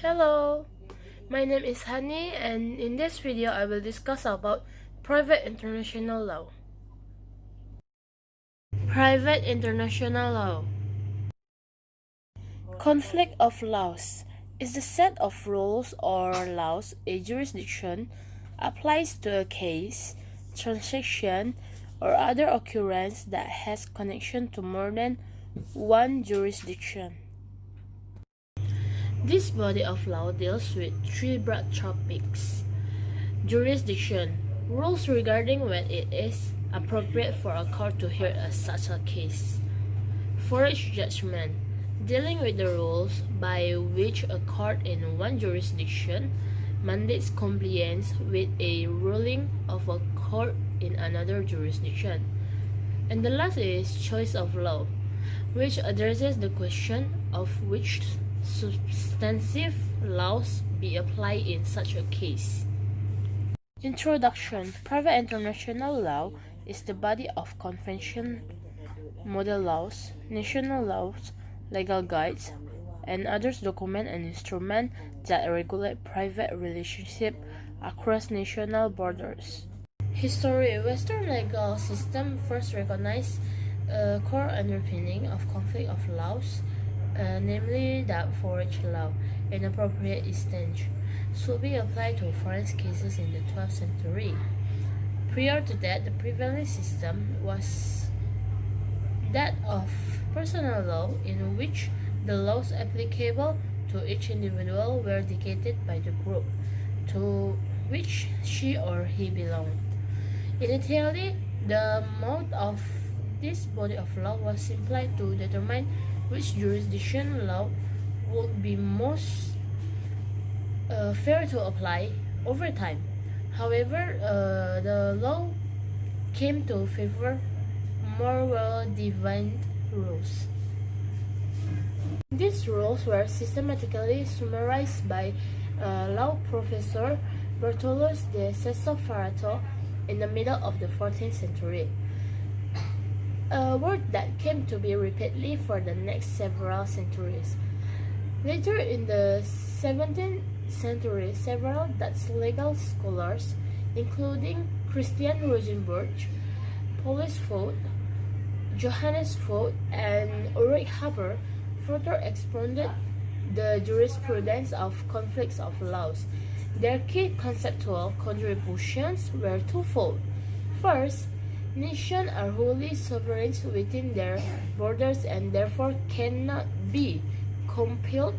Hello, my name is Hani, and in this video I will discuss about private international law. Private international law. Conflict of laws is the set of rules or laws a jurisdiction applies to a case, transaction, or other occurrence that has connection to more than one jurisdiction. This body of law deals with three broad topics: jurisdiction, rules regarding when it is appropriate for a court to hear such a case; foreign judgment, dealing with the rules by which a court in one jurisdiction mandates compliance with a ruling of a court in another jurisdiction; and the last is choice of law, which addresses the question of which substantive laws be applied in such a case. Introduction. Private international law is the body of convention, model laws, national laws, legal guides, and other documents and instruments that regulate private relationships across national borders. History. Western legal system first recognized a core underpinning of conflict of laws, namely that foreign law, in appropriate instance, should be applied to foreign cases in the 12th century. Prior to that, the prevailing system was that of personal law, in which the laws applicable to each individual were dictated by the group to which she or he belonged. Initially, the mode of this body of law was simply to determine which jurisdiction law would be most fair to apply over time. However, the law came to favor more well-defined rules. These rules were systematically summarized by law professor Bertolus de Sessoferrato in the middle of the 14th century, a word that came to be repeatedly for the next several centuries. Later in the 17th century, several Dutch legal scholars, including Christian Rosenberg, Paulus Vogt, Johannes Vogt, and Ulrich Haber, further expanded the jurisprudence of conflicts of laws. Their key conceptual contributions were twofold. First, nations are wholly sovereign within their borders and therefore cannot be compelled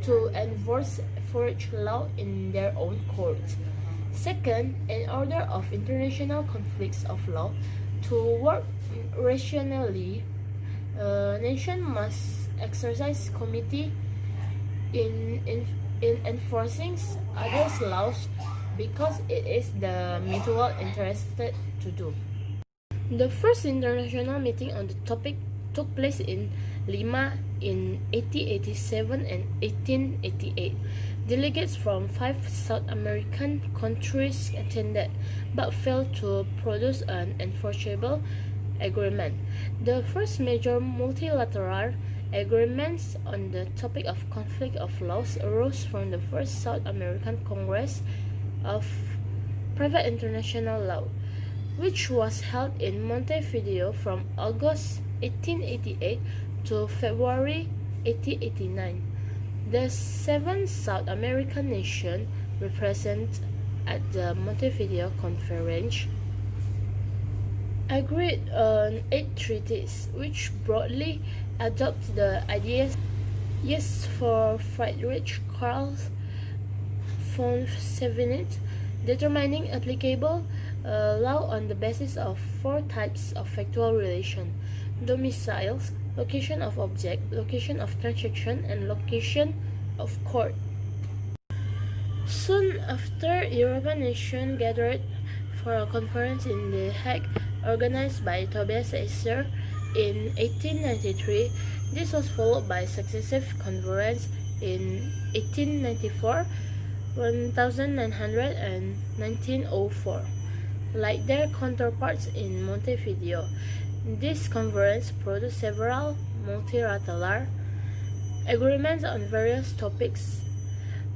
to enforce foreign law in their own courts. Second, in order of international conflicts of law to work rationally, a nation must exercise comity in enforcing others' laws because it is the mutual interested to do. The first international meeting on the topic took place in Lima in 1887 and 1888. Delegates from 5 South American countries attended, but failed to produce an enforceable agreement. The first major multilateral agreements on the topic of conflict of laws arose from the first South American Congress of Private International Law, which was held in Montevideo from August 1888 to February 1889. The 7 South American nations represented at the Montevideo Conference agreed on 8 treaties, which broadly adopt the ideas used for Friedrich Karl von Schevinitz, determining applicable law on the basis of 4 types of factual relation: domiciles, location of object, location of transaction, and location of court. Soon after, European nations gathered for a conference in The Hague organized by Tobias Escher in 1893. This was followed by successive conferences in 1894, 1900, and 1904. Like their counterparts in Montevideo, this conference produced several multilateral agreements on various topics,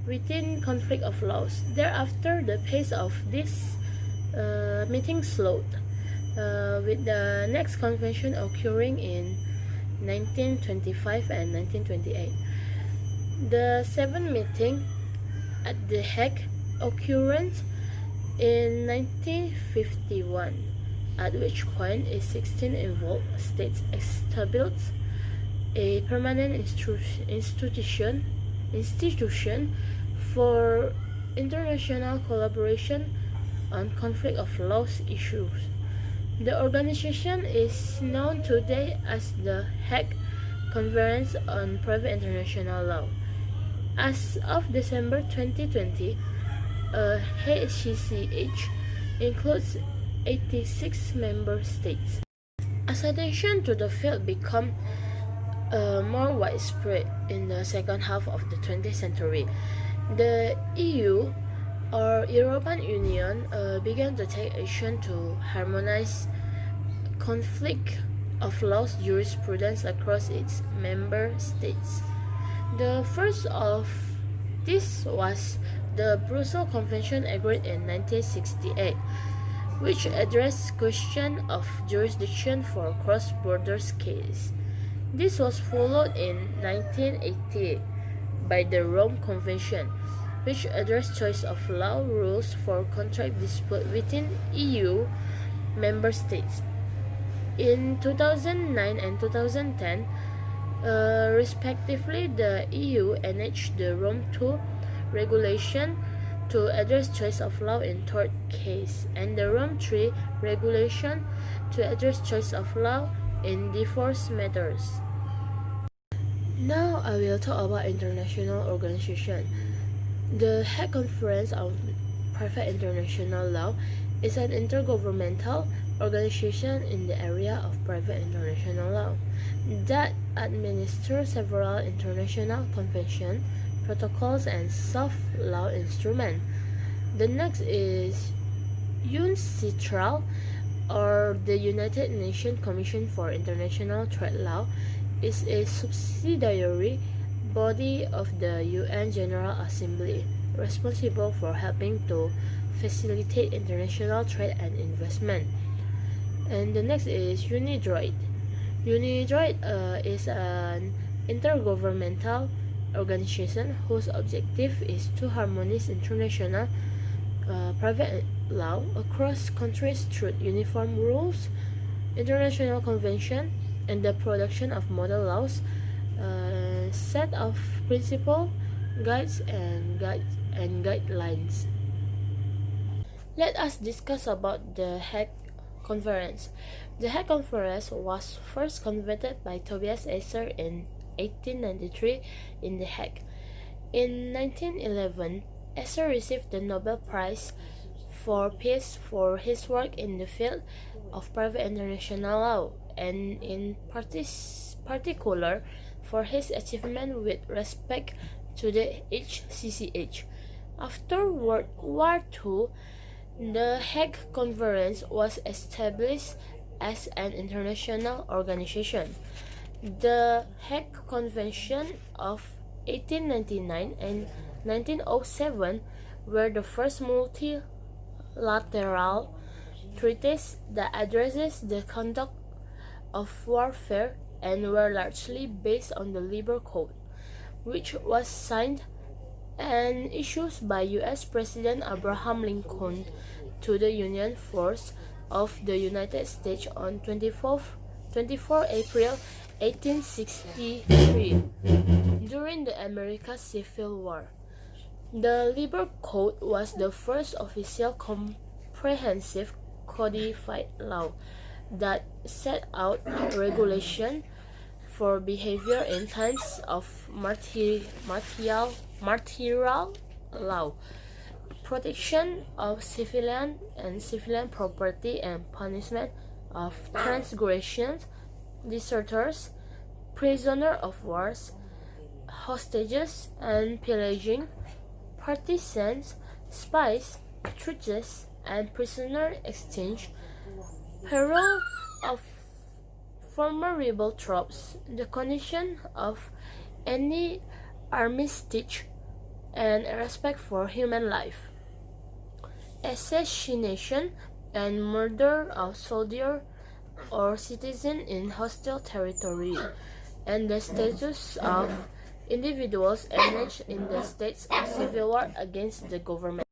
within conflict of laws. Thereafter, the pace of this meeting slowed, with the next convention occurring in 1925 and 1928. The seventh meeting at The Hague occurred in 1951, at which point a 16 involved states established a permanent institution for international collaboration on conflict of laws issues. The organization is known today as the Hague Conference on Private International Law. As of December 2020, HCCH includes 86 member states. As attention to the field became more widespread in the second half of the 20th century, the EU or European Union began to take action to harmonize conflict of laws jurisprudence across its member states. The first of this was the Brussels Convention agreed in 1968, which addressed question of jurisdiction for cross-border cases. This was followed in 1980 by the Rome Convention, which addressed choice of law rules for contract dispute within EU member states. In 2009 and 2010, respectively, the EU enacted the Rome II regulation to address choice of law in tort case, and the Rome III regulation to address choice of law in divorce matters. Now I will talk about international organization. The Hague Conference on Private International Law is an intergovernmental organization in the area of private international law that administers several international conventions, protocols, and soft law instruments. The next is UNCITRAL, or the United Nations Commission for International Trade Law, is a subsidiary body of the UN General Assembly, responsible for helping to facilitate international trade and investment. And the next is UNIDROIT. UNIDROIT is an intergovernmental organization whose objective is to harmonize international private law across countries through uniform rules, international convention, and the production of model laws, set of principles, guides, and guidelines. Let us discuss about the Hague Conference. The Hague Conference was first convened by Tobias Esser in 1893 in The Hague. In 1911, Esser received the Nobel Prize for Peace for his work in the field of private international law, and in particular for his achievement with respect to the HCCH. After World War II, the Hague Conference was established as an international organization. The Hague Convention of 1899 and 1907 were the first multilateral treaties that addresses the conduct of warfare and were largely based on the Labor Code, which was signed and issued by U.S. President Abraham Lincoln to the Union Force of the United States on 24 April 1863 during the American Civil War. The Labor Code was the first official comprehensive codified law that set out regulation for behavior in times of martial law, protection of civilian property, and punishment of transgressions, deserters, prisoners of wars, hostages and pillaging, partisans, spies, truces, and prisoner exchange, peril of former rebel troops, the condition of any armistice, and a respect for human life. Assassination and murder of soldier or citizen in hostile territory, and the status of individuals engaged in the states of civil war against the government.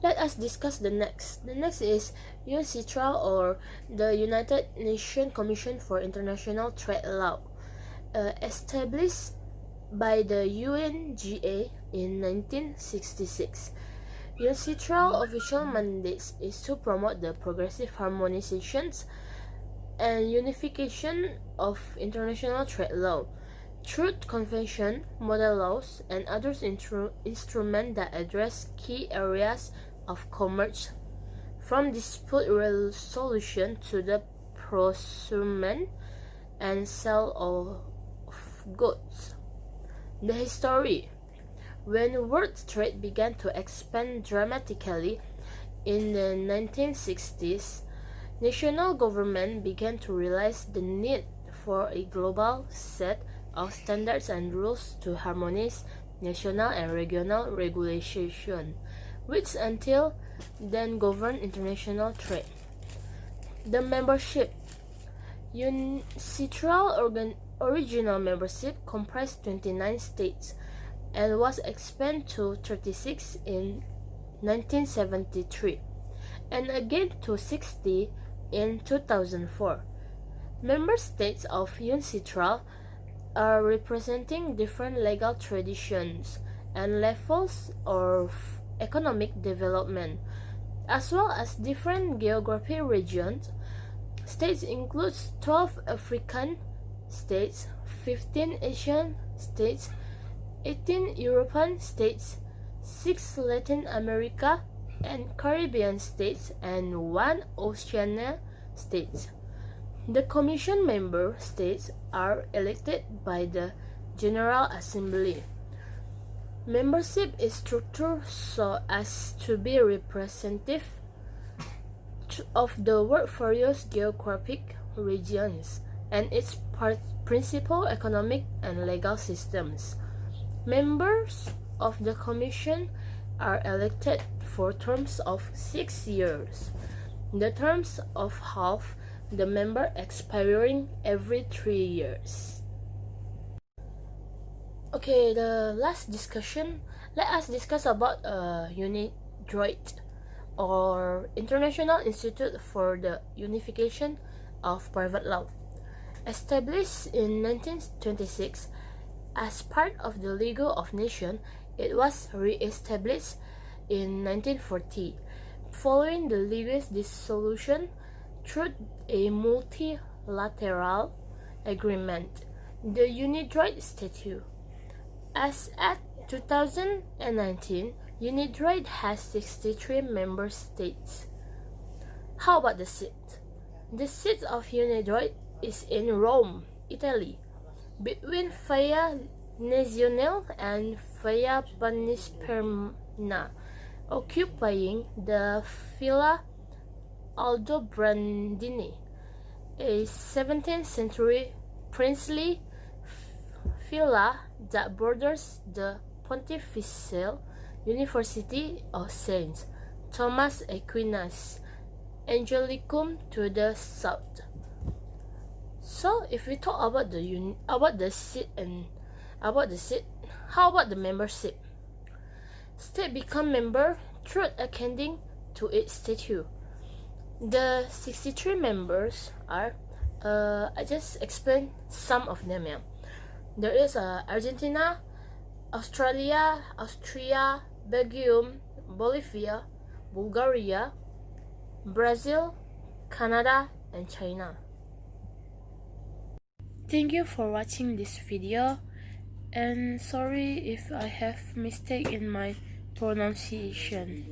Let us discuss the next. The next is UNCITRAL, or the United Nations Commission for International Trade Law, established by the UNGA in 1966. UNCITRAL official mandate is to promote the progressive harmonizations and unification of international trade law, truth convention, model laws, and other instruments that address key areas of commerce, from dispute resolution to the procurement and sale of goods. The history. When world trade began to expand dramatically in the 1960s, national governments began to realize the need for a global set of standards and rules to harmonize national and regional regulation, which until then governed international trade. The membership. UNCITRAL original membership comprised 29 states and was expanded to 36 in 1973 and again to 60 in 2004. Member states of UNCITRAL are representing different legal traditions and levels of economic development, as well as different geographic regions. States include 12 African states, 15 Asian states, 18 European states, 6 Latin America and Caribbean states, and 1 Oceania states. The Commission member states are elected by the General Assembly. Membership is structured so as to be representative of the world's various geographic regions and its principal economic and legal systems. Members of the Commission are elected for terms of 6 years, the terms of half the member expiring every 3 years. Okay, the last discussion, let us discuss about UNIDROIT, or International Institute for the Unification of Private Law. Established in 1926 as part of the League of Nations, it was re-established in 1940, following the League's dissolution through a multilateral agreement, the UNIDROIT Statute. As at 2019, UNIDROIT has 63 member states. How about the seat? The seat of UNIDROIT is in Rome, Italy, between Via Nazionale and Via Panisperna, occupying the Villa Aldobrandini, a 17th century princely villa that borders the Pontifical University of Saint Thomas Aquinas Angelicum to the south. So, if we talk about the seat, how about the membership? State become member through according to its statute. The 63 members are, I just explained some of them. Yeah. There is Argentina, Australia, Austria, Belgium, Bolivia, Bulgaria, Brazil, Canada, and China. Thank you for watching this video, and sorry if I have mistake in my pronunciation.